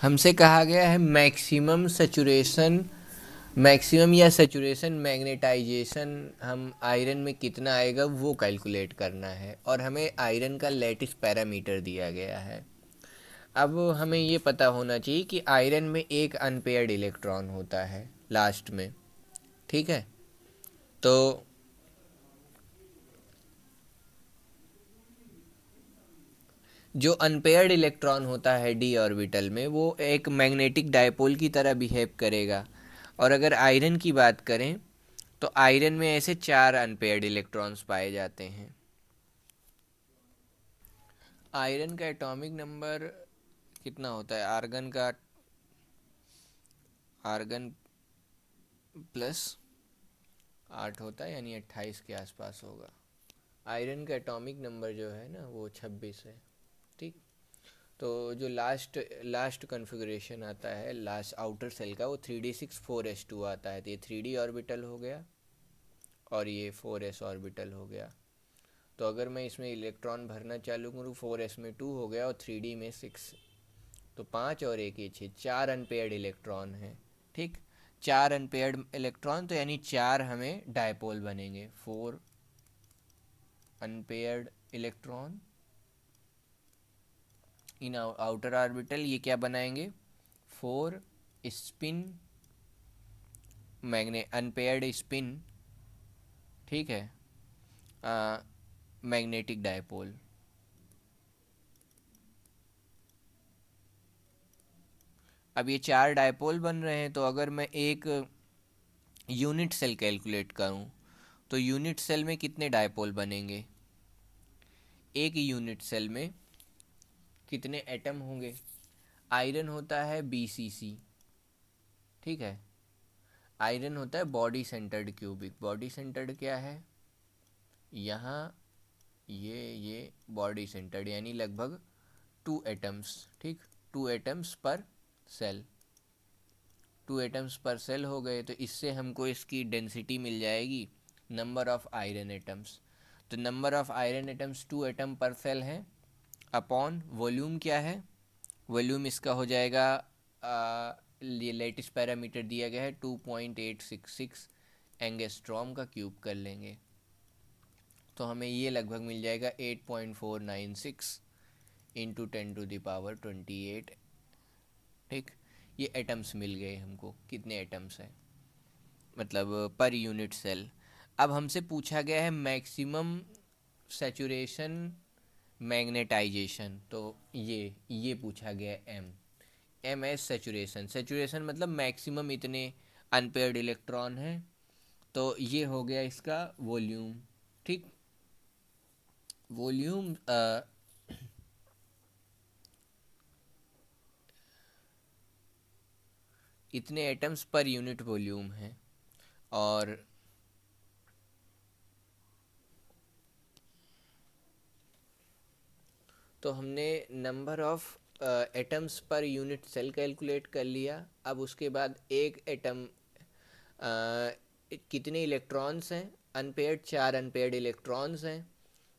हमसे कहा गया है मैक्सिमम या सेचुरेशन मैग्नेटाइजेशन हम आयरन में कितना आएगा वो कैलकुलेट करना है, और हमें आयरन का लैटिस पैरामीटर दिया गया है। अब हमें ये पता होना चाहिए कि आयरन में एक अनपेयर्ड इलेक्ट्रॉन होता है लास्ट में, ठीक है। तो जो अनपेयर्ड इलेक्ट्रॉन होता है डी ऑर्बिटल में, वो एक मैग्नेटिक डायपोल की तरह बिहेव करेगा। और अगर आयरन की बात करें तो आयरन में ऐसे 4 अनपेयर्ड इलेक्ट्रॉन्स पाए जाते हैं। आयरन का एटॉमिक नंबर कितना होता है? आर्गन प्लस 8 होता है, यानी 28 के आसपास होगा। आयरन का एटॉमिक नंबर जो है ना वो 26 है, ठीक। तो जो लास्ट कॉन्फ़िगरेशन आता है लास्ट आउटर सेल का, वो 3d6 4s2 आता है। तो ये 3d ऑर्बिटल हो गया और ये 4s ऑर्बिटल हो गया। तो अगर मैं इसमें इलेक्ट्रॉन भरना चालू करूँ, 4s में 2 हो गया और 3d में 6, तो 5 और 1 ये 6, 4 अनपेयर्ड इलेक्ट्रॉन हैं, ठीक। 4 अनपेयर्ड इलेक्ट्रॉन, तो यानी 4 हमें डायपोल बनेंगे। 4 unpaired electron in outer orbital, ये क्या बनाएंगे? 4 स्पिन अनपेयर्ड स्पिन, ठीक है, मैग्नेटिक डायपोल। अब ये 4 डायपोल बन रहे हैं, तो अगर मैं एक यूनिट सेल कैलकुलेट करूं तो यूनिट सेल में कितने डायपोल बनेंगे? एक यूनिट सेल में कितने एटम होंगे? आयरन होता है BCC, ठीक है। आयरन होता है body centred cubic. Body centred क्या है? यहाँ ये बॉडी सेंटर्ड, यानी लगभग 2 एटम्स, ठीक। 2 एटम्स पर सेल, 2 एटम्स पर सेल हो गए, तो इससे हमको इसकी डेंसिटी मिल जाएगी, नंबर ऑफ आयरन एटम्स। तो number of iron atoms 2 atom पर सेल है, अपॉन वॉल्यूम क्या है? वॉल्यूम इसका हो जाएगा, ये लेटेस्ट पैरामीटर दिया गया है 2.866 एंगस्ट्रॉम का क्यूब कर लेंगे, तो हमें ये लगभग मिल जाएगा 8.496 इंटू 10⁻28, ठीक। ये एटम्स मिल गए हमको, कितने एटम्स हैं मतलब पर यूनिट सेल। अब हमसे पूछा गया है मैक्सिमम सैचुरेशन मैग्नेटाइजेशन, तो ये पूछा गया है एम एस सैचुरेशन। सैचुरेशन मतलब मैक्सिमम इतने अनपेयर्ड इलेक्ट्रॉन हैं, तो ये हो गया इसका वॉल्यूम, ठीक। वॉल्यूम इतने एटम्स पर यूनिट वॉल्यूम है। और तो हमने नंबर ऑफ एटम्स पर यूनिट सेल कैलकुलेट कर लिया। अब उसके बाद एक एटम कितने इलेक्ट्रॉन्स हैं? अनपेयर्ड 4 अनपेयर्ड इलेक्ट्रॉन्स हैं।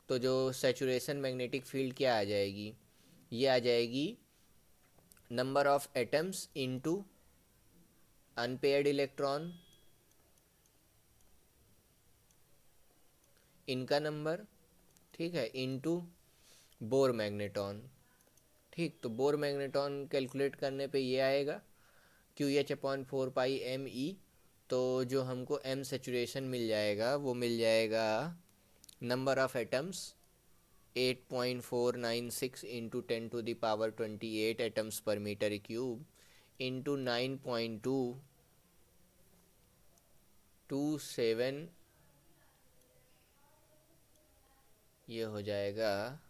तो जो सैचुरेशन मैग्नेटिक फील्ड क्या आ जाएगी? ये आ जाएगी number of atoms into unpaired electron, इनका नंबर, ठीक है, इनटू बोर मैग्नेटॉन, ठीक। तो बोर मैग्नेटॉन कैलकुलेट करने पे ये आएगा QH/4πme। तो जो हमको M सेचुरेशन मिल जाएगा वो मिल जाएगा number of atoms 8.496 into 10⁻28 atoms पर मीटर क्यूब इंटू 9.227, ये हो जाएगा,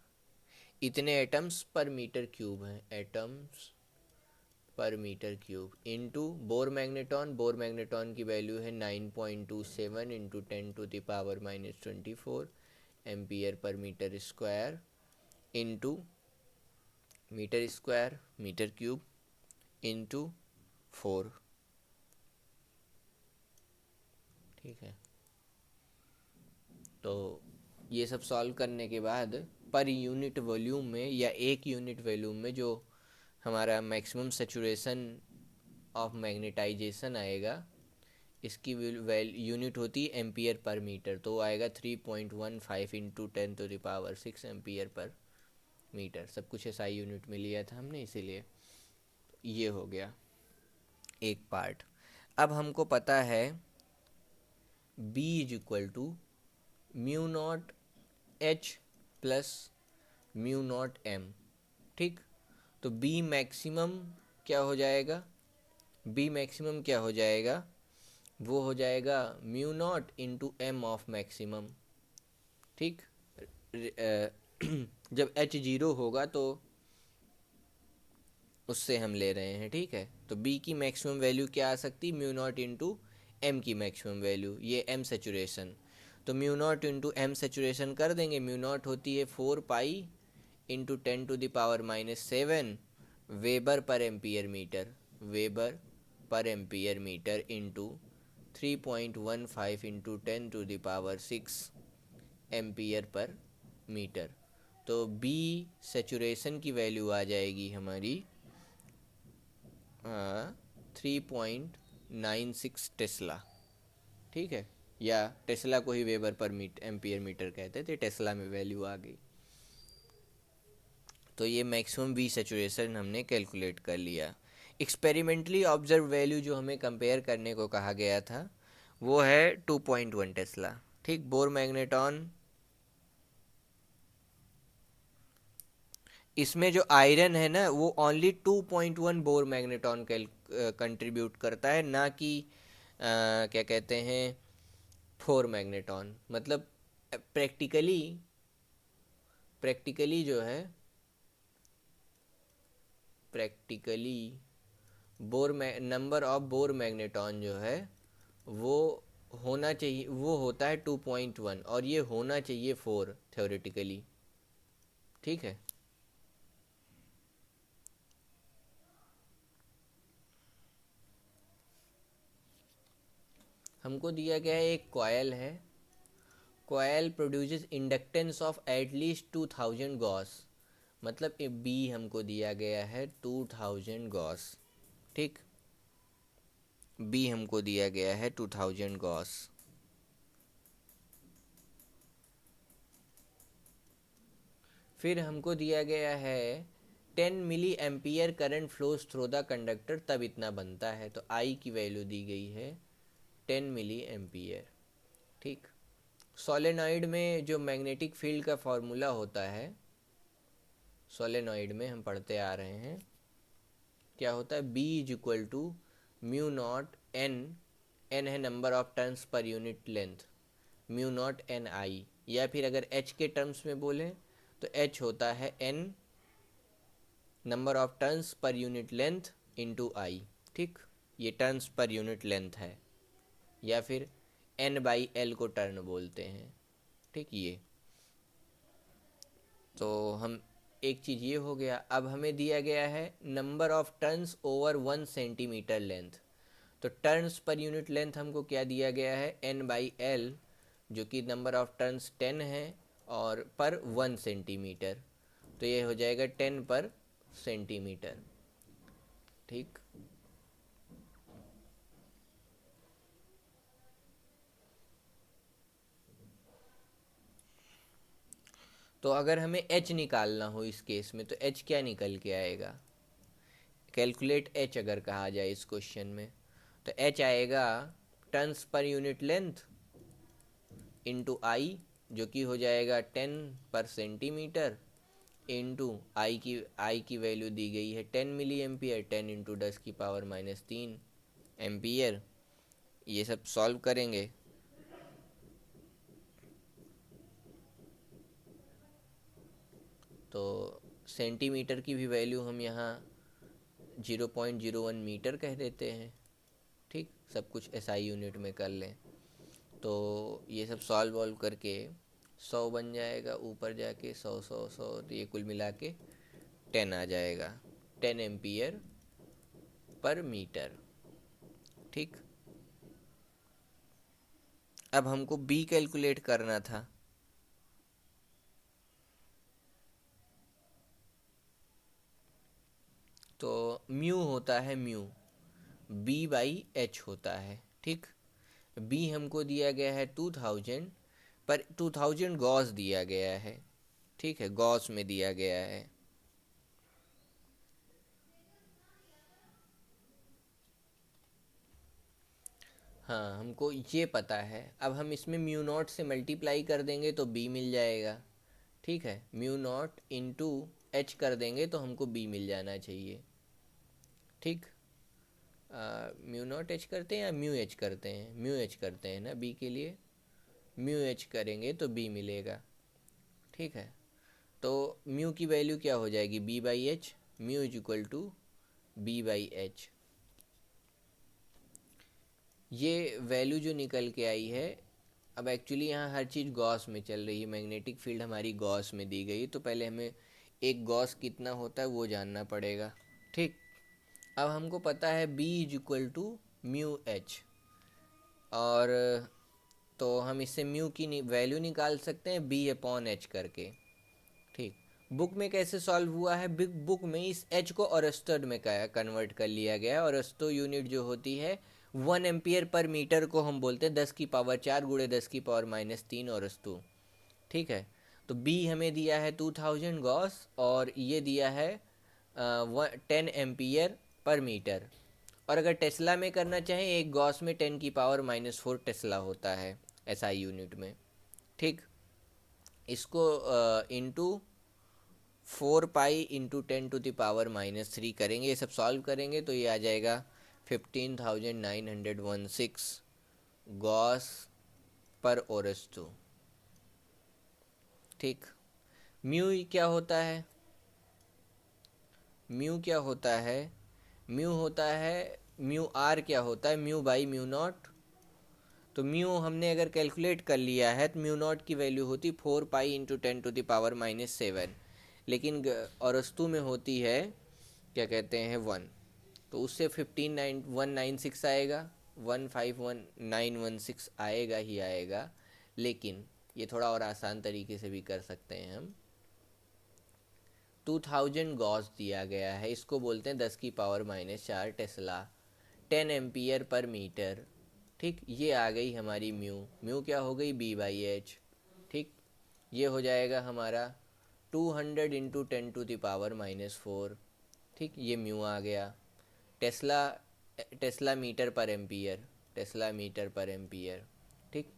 इतने एटम्स पर मीटर क्यूब हैं, एटम्स पर metre cube, into Bohr magneton की वैल्यू है 9.27 इंटू 10⁻24 एम्पियर पर metre square, into metre square metre cube into 4, ठीक है। तो ये सब सॉल्व करने के बाद पर यूनिट वॉल्यूम में या एक यूनिट वॉल्यूम में जो हमारा मैक्सिमम सेचुरेशन ऑफ मैग्नेटाइजेशन आएगा, इसकी यूनिट होती है एम्पियर पर मीटर, तो आएगा 3.15 इंटू 10⁻6 एम्पियर पर मीटर। सब कुछ एसआई यूनिट में लिया था हमने, इसीलिए ये हो गया एक पार्ट। अब हमको पता है B is equal to mu naught H plus mu naught M, ठीक। तो B मैक्सिमम क्या हो जाएगा, B मैक्सिमम क्या हो जाएगा, वो हो जाएगा mu naught into M of maximum, ठीक। जब H जीरो होगा तो उससे हम ले रहे हैं, ठीक है। तो B की मैक्सिमम वैल्यू क्या आ सकती, म्यू नॉट इंटू M की मैक्सिमम वैल्यू, ये M सेचुरेशन। तो mu naught into M saturation कर देंगे, म्यू नॉट होती है 4 पाई इंटू 10⁻⁷ वेबर पर एम्पियर मीटर, वेबर पर ampere metre into 3.15 into 10⁻6 ampere पर मीटर। तो B सेचुरेशन की वैल्यू आ जाएगी हमारी 3.96 टेस्ला, ठीक है। या टेस्ला को ही वेबर पर एम्पियर मीटर कहते थे, टेस्ला में वैल्यू आ गई। तो ये मैक्सिमम बी सेचुरेशन हमने कैलकुलेट कर लिया। एक्सपेरिमेंटली ऑब्जर्व वैल्यू जो हमें कंपेयर करने को कहा गया था वो है 2.1 टेस्ला, ठीक। बोर मैग्नेटॉन, इसमें जो आयरन है ना वो ओनली 2.1 बोर मैग्नेटॉन कंट्रीब्यूट करता है, ना कि क्या कहते हैं 4 मैग्नेटॉन। मतलब प्रैक्टिकली प्रैक्टिकली जो है practically number of bore magneton जो है वो होना चाहिए, वो होता है 2.1 और ये होना चाहिए 4 थ्योरेटिकली, ठीक है। हमको दिया गया है एक कॉयल है, coil produces inductance of at least 2000 Gauss, मतलब बी हमको दिया गया है 2000 गॉस, ठीक। बी हमको दिया गया है 2000 गॉस। फिर हमको दिया गया है 10 milli ampere current flows through the conductor, तब इतना बनता है। तो आई की वैल्यू दी गई है 10 मिली एम्पियर, ठीक। सोलेनॉइड में जो मैग्नेटिक फील्ड का फॉर्मूला होता है, सोलेनॉइड में हम पढ़ते आ रहे हैं, क्या होता है, B is equal to mu not N, N है number of turns per unit length, mu not N I, या फिर अगर एच के टर्म्स में बोलें तो एच होता है N number of turns per unit length into I, ठीक। ये टर्न्स पर यूनिट लेंथ है, या फिर एन बाई एल को टर्न बोलते हैं, ठीक। ये तो हम एक चीज़ ये हो गया। अब हमें दिया गया है number of turns over 1 centimetre length. तो टर्न्स पर यूनिट लेंथ हमको क्या दिया गया है, एन बाई एल, जो कि नंबर ऑफ टर्न्स 10 है और पर 1 सेंटीमीटर, तो ये हो जाएगा 10 पर सेंटीमीटर, ठीक। तो अगर हमें एच निकालना हो इस केस में तो एच क्या निकल के आएगा, कैलकुलेट एच अगर कहा जाए इस क्वेश्चन में तो एच आएगा turns per unit length into आई, जो कि हो जाएगा 10 पर सेंटीमीटर, इंटू आई की वैल्यू दी गई है 10 मिली एम्पियर, 10 इंटू 10⁻³ एम्पियर। ये सब सॉल्व करेंगे तो सेंटीमीटर की भी वैल्यू हम यहाँ 0.01 मीटर कह देते हैं, ठीक। सब कुछ एसआई यूनिट में कर लें तो ये सब सॉल्व वॉल्व करके 100 बन जाएगा, ऊपर जाके 100 तो ये कुल मिला के 10 आ जाएगा, 10 एम्पियर पर मीटर, ठीक। अब हमको बी कैलकुलेट करना था, तो म्यू होता है म्यू, बी बाई एच होता है, ठीक। बी हमको दिया गया है 2000, पर 2000 गॉस दिया गया है, ठीक है, गॉस में दिया गया है। हाँ, हमको ये पता है। अब हम इसमें म्यू नॉट से मल्टीप्लाई कर देंगे तो बी मिल जाएगा, ठीक है। म्यू नॉट इंटू एच कर देंगे तो हमको बी मिल जाना चाहिए, ठीक। म्यू नॉट एच करते हैं या म्यू एच करते हैं? म्यू एच करते हैं ना बी के लिए। म्यू एच करेंगे तो बी मिलेगा, ठीक है। तो म्यू की वैल्यू क्या हो जाएगी? B by H. Mu is equal to B by H. ये वैल्यू जो निकल के आई है, अब एक्चुअली यहाँ हर चीज़ गॉस में चल रही है, मैग्नेटिक फील्ड हमारी गॉस में दी गई, तो पहले हमें एक गॉस कितना होता है वो जानना पड़ेगा, ठीक। अब हमको पता है B is equal to mu H, और तो हम इससे म्यू की वैल्यू निकाल सकते हैं B अपॉन एच करके, ठीक। बुक में कैसे सॉल्व हुआ है? बिग बुक में इस एच को अरस्टोड में कन्वर्ट कर लिया गया है। अरस्टो यूनिट जो होती है 1 एम्पियर पर मीटर को हम बोलते हैं 10⁴ गुणे 10⁻³ अरस्टो, ठीक है। तो बी हमें दिया है 2000 गॉस, और ये दिया है 10 एम्पियर पर मीटर। और अगर टेस्ला में करना चाहें, एक गॉस में 10⁻⁴ टेस्ला होता है एसआई यूनिट में, ठीक। इसको इंटू 4 पाई इंटू 10⁻³ करेंगे, ये सब सॉल्व करेंगे तो ये आ जाएगा 15,916 गॉस पर ओरस्टो, ठीक। म्यू क्या होता है? म्यू क्या होता है? म्यू होता है, म्यू आर क्या होता है? Mu by mu not. तो म्यू हमने अगर कैलकुलेट कर लिया है तो म्यू नॉट की वैल्यू होती 4 पाई इंटू 10⁻⁻7, लेकिन अरस्तु में होती है क्या कहते हैं 1, तो उससे 15196 आएगा, 151916 आएगा ही आएगा। लेकिन ये थोड़ा और आसान तरीके से भी कर सकते हैं हम। 2000 गॉस दिया गया है, इसको बोलते हैं 10⁻⁴ टेस्ला, 10 एम्पियर पर मीटर, ठीक। ये आ गई हमारी म्यू। म्यू क्या हो गई? बी बाई एच, ठीक। ये हो जाएगा हमारा 200 इंटू 10⁻⁻⁴, ठीक। ये म्यू आ गया। टेस्ला, टेस्ला मीटर पर एम्पियर, टेस्ला मीटर पर एम्पियर, ठीक।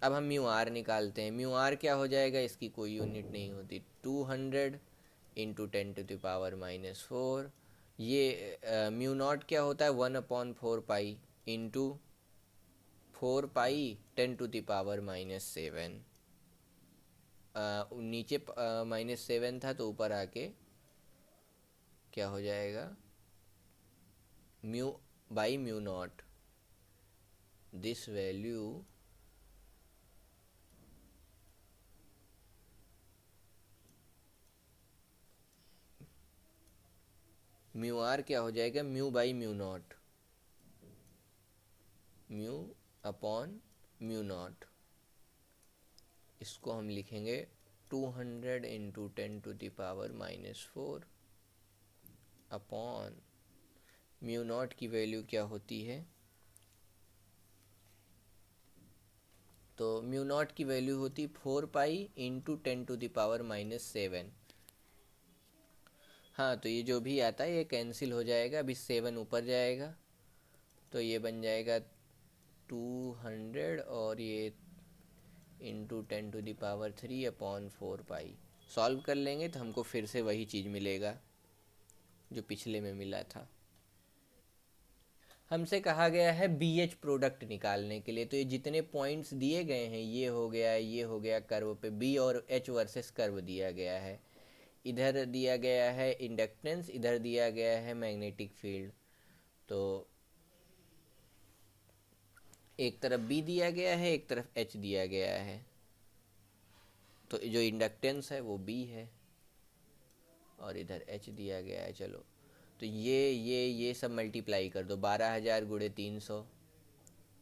अब हम म्यू आर निकालते हैं। म्यू आर क्या हो जाएगा? इसकी कोई यूनिट नहीं होती, 200 इंटू 10⁻⁻⁴। ये म्यू नॉट क्या होता है? 1/4 पाई इंटू 4 पाई 10⁻⁻7। नीचे -7 था तो ऊपर आके क्या हो जाएगा? Mu by mu naught, this value mu r क्या हो जाएगा? Mu by mu naught, mu upon mu naught. इसको हम लिखेंगे 200 इंटू 10⁻⁻⁴ अपॉन म्यू नॉट की वैल्यू क्या होती है? तो म्यू नॉट की वैल्यू होती 4 पाई इंटू 10⁻⁻7। हाँ, तो ये जो भी आता है ये कैंसिल हो जाएगा, अभी 7 ऊपर जाएगा तो ये बन जाएगा 200, और ये इंटू 10⁻³ अपॉन 4 पाई। सॉल्व कर लेंगे तो हमको फिर से वही चीज़ मिलेगा जो पिछले में मिला था। हमसे कहा गया है बी एच प्रोडक्ट निकालने के लिए, तो ये जितने पॉइंट्स दिए गए हैं, ये हो गया, ये हो गया, कर्व पे बी और एच वर्सेस कर्व दिया गया है। इधर दिया गया है इंडक्टेंस, इधर दिया गया है मैग्नेटिक फील्ड। तो एक तरफ बी दिया गया है, एक तरफ एच दिया गया है, तो जो इंडक्टेंस है वो बी है और इधर एच दिया गया है। चलो, तो ये सब मल्टीप्लाई कर दो, 12,000 गुणे 300,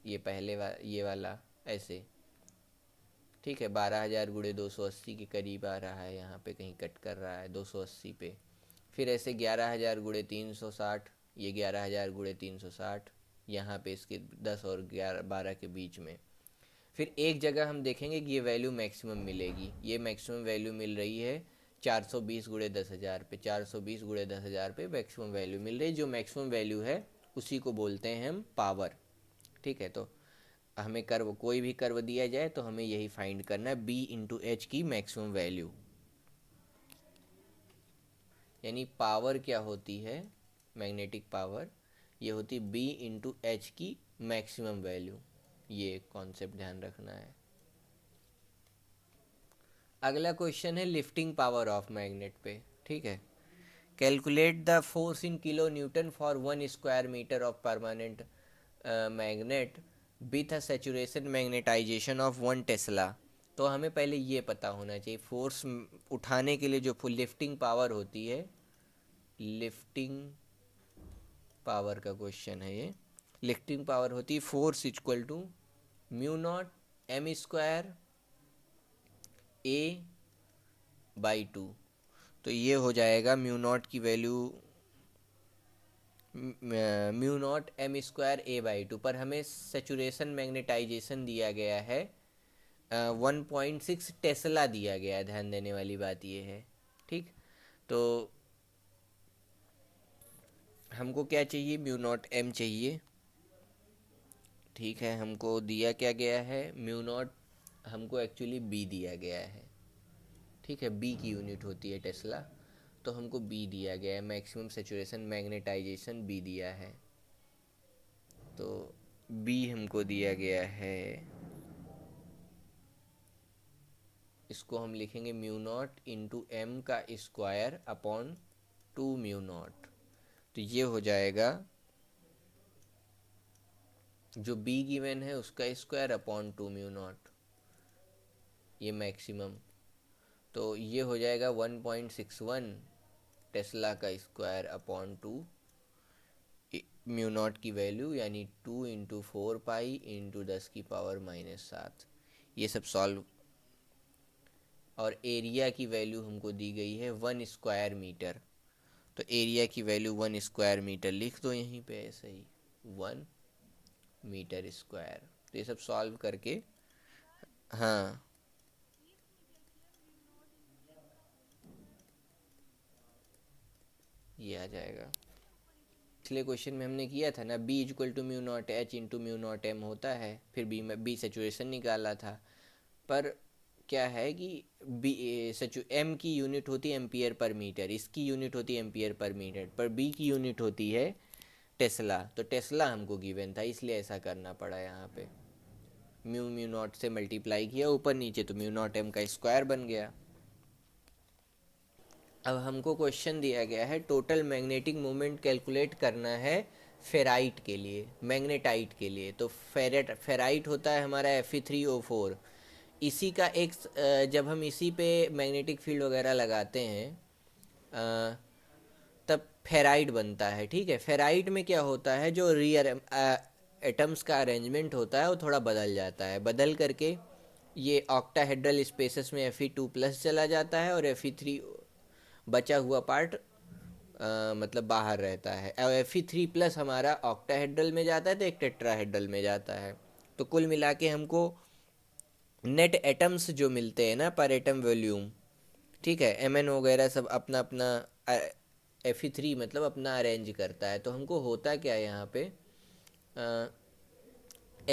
ये ये वाला ऐसे, ठीक है। 12,000 गुणे 280 के करीब आ रहा है, यहाँ पे कहीं कट कर रहा है 280 पे। फिर ऐसे 11,000 गुणे 360, ये 11,000 गुणे 360, यहाँ पे इसके 10 और 11 12 के बीच में। फिर एक जगह हम देखेंगे कि ये वैल्यू मैक्सिमम मिलेगी, ये मैक्सिमम वैल्यू मिल रही है 420 गुणे 10,000 पे, 420 गुणे 10,000 पे मैक्सिमम वैल्यू मिल रही है। जो मैक्सिमम वैल्यू है उसी को बोलते हैं हम पावर। ठीक है, तो हमें कर्व, कोई भी कर्व दिया जाए तो हमें यही फाइंड करना है, b इंटू एच की मैक्सिमम वैल्यू। यानी पावर क्या होती है, मैग्नेटिक पावर, ये होती b इंटू एच की मैक्सिमम वैल्यू। ये कॉन्सेप्ट ध्यान रखना है। अगला क्वेश्चन है लिफ्टिंग पावर ऑफ मैग्नेट पे। ठीक है, calculate the force in kilo newton for 1 square metre of permanent magnet with a saturation magnetisation of 1 tesla. तो हमें पहले ये पता होना चाहिए, फोर्स उठाने के लिए जो लिफ्टिंग पावर होती है, लिफ्टिंग पावर का क्वेश्चन है ये। लिफ्टिंग पावर होती है force equal to mu naught M square A by 2। तो ये हो जाएगा म्यू नॉट की value, mu naught M square A by 2, पर हमें सेचुरेशन मैग्नेटाइजेशन दिया गया है 1.6 टेस्ला दिया गया है। ध्यान देने वाली बात ये है। ठीक, तो हमको क्या चाहिए, म्यू नॉट एम चाहिए। ठीक है, हमको दिया क्या गया है, म्यू नॉट, हमको एक्चुअली बी दिया गया है। ठीक है, बी की यूनिट होती है टेस्ला, तो हमको बी दिया गया है, मैक्सिमम सेचुरेशन मैग्नेटाइजेशन बी दिया है। तो बी हमको दिया गया है, इसको हम लिखेंगे म्यू नॉट इंटू एम का स्क्वायर अपॉन 2 म्यू नॉट। तो ये हो जाएगा जो बी गिवन है उसका स्क्वायर अपॉन 2 म्यू नॉट, ये मैक्सिमम। तो ये हो जाएगा 1.61 टेस्ला का स्क्वायर अपॉन 2 म्यू नॉट की वैल्यू, यानी 2 इंटू 4 पाई इंटू 10⁻⁻7। ये सब सॉल्व, और एरिया की वैल्यू हमको दी गई है 1 स्क्वायर मीटर। तो एरिया की वैल्यू 1 स्क्वायर मीटर लिख दो यहीं पे ऐसे ही, 1 मीटर स्क्वायर। तो ये सब सॉल्व करके, हाँ ये आ जाएगा। पिछले क्वेश्चन में हमने किया था ना, B equal to mu naught H into mu naught M होता है, फिर बी सेचुरेशन निकाला था। पर क्या है कि बी एम की यूनिट होती है एम्पियर पर मीटर, इसकी यूनिट होती है एम्पियर पर मिनट, पर बी की यूनिट होती है टेस्ला। तो टेस्ला हमको गिवन था, इसलिए ऐसा करना पड़ा यहाँ पे। म्यू म्यू नॉट से मल्टीप्लाई किया ऊपर नीचे, तो म्यू नॉट एम का स्क्वायर बन गया। अब हमको क्वेश्चन दिया गया है टोटल मैग्नेटिक मोमेंट कैलकुलेट करना है फेराइट के लिए, मैग्नेटाइट के लिए। तो फेराइट होता है हमारा Fe3O4। इसी का एक जब हम इसी पे मैग्नेटिक फील्ड वगैरह लगाते हैं तब फेराइट बनता है। ठीक है, फेराइट में क्या होता है, जो रियर एटम्स का अरेंजमेंट होता है वो थोड़ा बदल जाता है, बदल करके ये ऑक्टाहेड्रल स्पेसेस में Fe2+ चला जाता है, और Fe3 बचा हुआ पार्ट मतलब बाहर रहता है। Fe3+ हमारा ऑक्टाहेड्रल में जाता है तो एक टेट्राहेड्रल में जाता है। तो कुल मिला के हमको नेट एटम्स जो मिलते हैं ना पर एटम वॉल्यूम, ठीक है, Mn वगैरह सब अपना अपना Fe3 मतलब अपना अरेंज करता है। तो हमको होता क्या है यहाँ पे,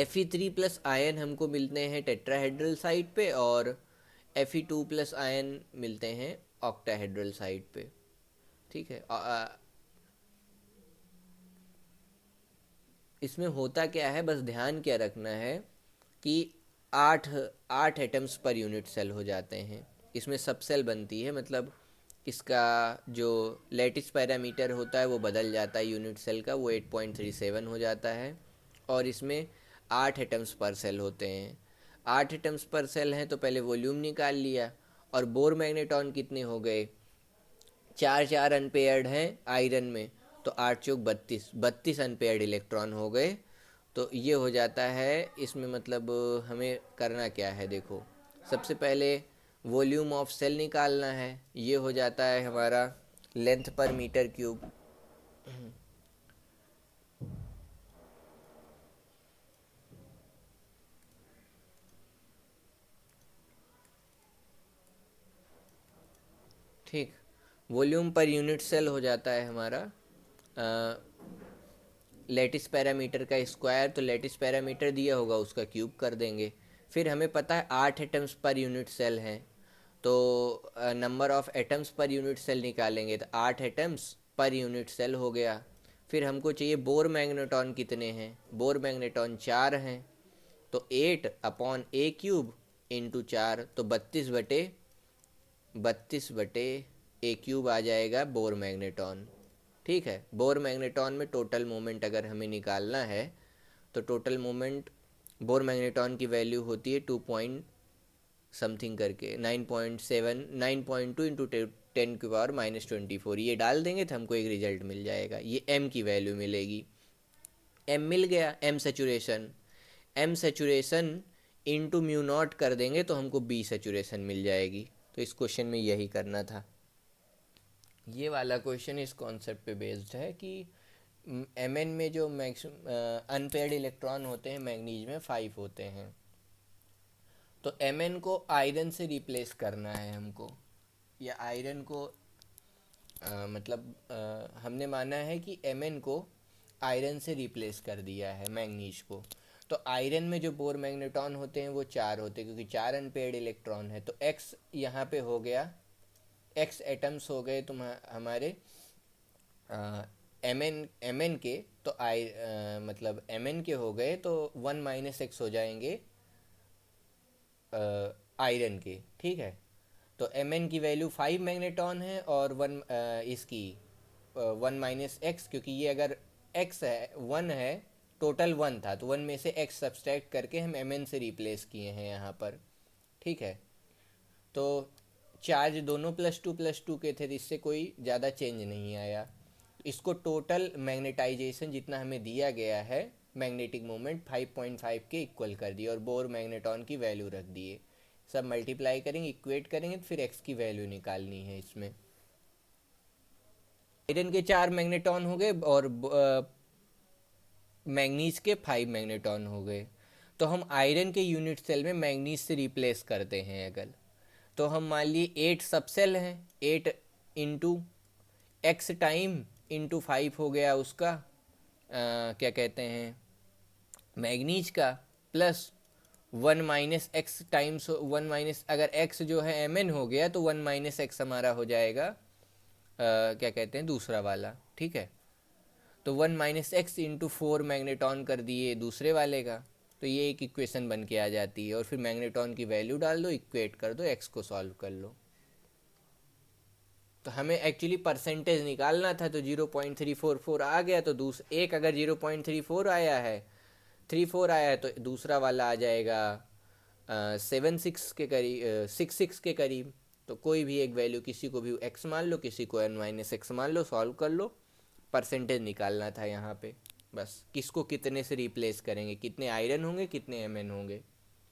Fe3+ आयन हमको मिलते हैं टेट्राहेड्रल साइड पे, और Fe2+ आयन मिलते हैं ऑक्टाहेड्रल साइड पे। ठीक है, इसमें होता क्या है, बस ध्यान क्या रखना है कि 8 एटम्स पर यूनिट सेल हो जाते हैं। इसमें सब सेल बनती है, मतलब इसका जो लैटिस पैरामीटर होता है वो बदल जाता है यूनिट सेल का, वो 8.37 हो जाता है। और इसमें 8 एटम्स पर सेल होते हैं। 8 एटम्स पर सेल हैं तो पहले वॉल्यूम निकाल लिया, और बोर मैग्नेटॉन कितने हो गए, 4 अनपेयर्ड हैं आयरन में, तो 8×4 32 अनपेयर्ड इलेक्ट्रॉन हो गए। तो ये हो जाता है इसमें, मतलब हमें करना क्या है, देखो सबसे पहले वॉल्यूम ऑफ सेल निकालना है। ये हो जाता है हमारा लेंथ पर मीटर क्यूब। ठीक। वॉल्यूम पर यूनिट सेल हो जाता है हमारा लेटिस पैरामीटर का स्क्वायर, तो लेटिस पैरामीटर दिया होगा उसका क्यूब कर देंगे। फिर हमें पता है 8 एटम्स पर यूनिट सेल हैं, तो नंबर ऑफ एटम्स पर यूनिट सेल निकालेंगे, तो 8 एटम्स पर यूनिट सेल हो गया। फिर हमको चाहिए बोर मैग्नेटॉन कितने हैं, बोर मैग्नेटॉन 4 हैं, तो 8/A³ इंटू 4, तो 32/A³ आ जाएगा बोर मैग्नेटॉन। ठीक है, बोर मैग्नेटॉन में टोटल मोमेंट अगर हमें निकालना है तो टोटल मोमेंट बोर मैग्नेटॉन की वैल्यू होती है 2 पॉइंट समथिंग करके 9.7 9.2 इंटू 10⁻⁻24। ये डाल देंगे तो हमको एक रिजल्ट मिल जाएगा, ये m की वैल्यू मिलेगी। m मिल गया, m saturation into mu not कर देंगे तो हमको b सैचुरेशन मिल जाएगी। तो इस क्वेश्चन में यही करना था। ये वाला क्वेश्चन इस कॉन्सेप्ट पे बेस्ड है कि Mn में जो मैक्सिमम अनपेयर्ड इलेक्ट्रॉन होते हैं मैग्नीज में 5 होते हैं, तो Mn को आयरन से रिप्लेस करना है हमको, या आयरन को हमने माना है कि Mn को आयरन से रिप्लेस कर दिया है मैग्नीज को। तो आयरन में जो बोर मैग्नेटॉन होते हैं वो 4 होते हैं, क्योंकि 4 अनपेयर्ड इलेक्ट्रॉन है, तो x यहाँ पे हो गया, x एटम्स हो गए तुम हमारे एम एन के, तो एम एन के हो गए, तो 1 - x हो जाएंगे आयरन के। ठीक है, तो एम एन की वैल्यू 5 मैग्नेटॉन है और इसकी 1 - x, क्योंकि ये अगर x है 1 है, टोटल 1 था, तो 1 में से x सब्सट्रैक्ट करके हम एम एन से रिप्लेस किए हैं यहाँ पर। ठीक है, तो चार्ज दोनों +2 के थे, तो इससे कोई ज़्यादा चेंज नहीं आया। इसको टोटल मैग्नेटाइजेशन जितना हमें दिया गया है, मैग्नेटिक मोमेंट 5.5 के इक्वल कर दिए और बोर मैग्नेटॉन की वैल्यू रख दिए। सब मल्टीप्लाई करेंगे, इक्वेट करेंगे, तो फिर x की वैल्यू निकालनी है इसमें। आयरन के 4 मैग्नेटॉन हो गए और मैग्नीज के 5 मैग्नेटॉन हो गए। तो हम आयरन के यूनिट सेल में मैग्नीज से रिप्लेस करते हैं अगर, तो हम मान लिए 8 सब सेल हैं, 8 इंटू एक्स टाइम इंटू 5 हो गया उसका क्या कहते हैं मैग्नीज का, प्लस 1 - x टाइम्स 1 - अगर x जो है mn हो गया तो 1 - x हमारा हो जाएगा क्या कहते हैं दूसरा वाला। ठीक है, तो 1 - x इंटू 4 मैग्नेटॉन कर दिए दूसरे वाले का, तो ये एक इक्वेशन बन के आ जाती है, और फिर मैग्नेटॉन की वैल्यू डाल दो, इक्वेट कर दो, x को सॉल्व कर लो। तो हमें एक्चुअली परसेंटेज निकालना था, तो 0.344 आ गया, तो एक अगर 0.34 आया है, 34 आया है, तो दूसरा वाला आ जाएगा 76 के करीब, 66 के करीब। तो कोई भी एक वैल्यू, किसी को भी x मान लो, किसी को n - x मान लो, सॉल्व कर लो। परसेंटेज निकालना था यहाँ पे, बस किसको कितने से रिप्लेस करेंगे, कितने आयरन होंगे कितने mn होंगे।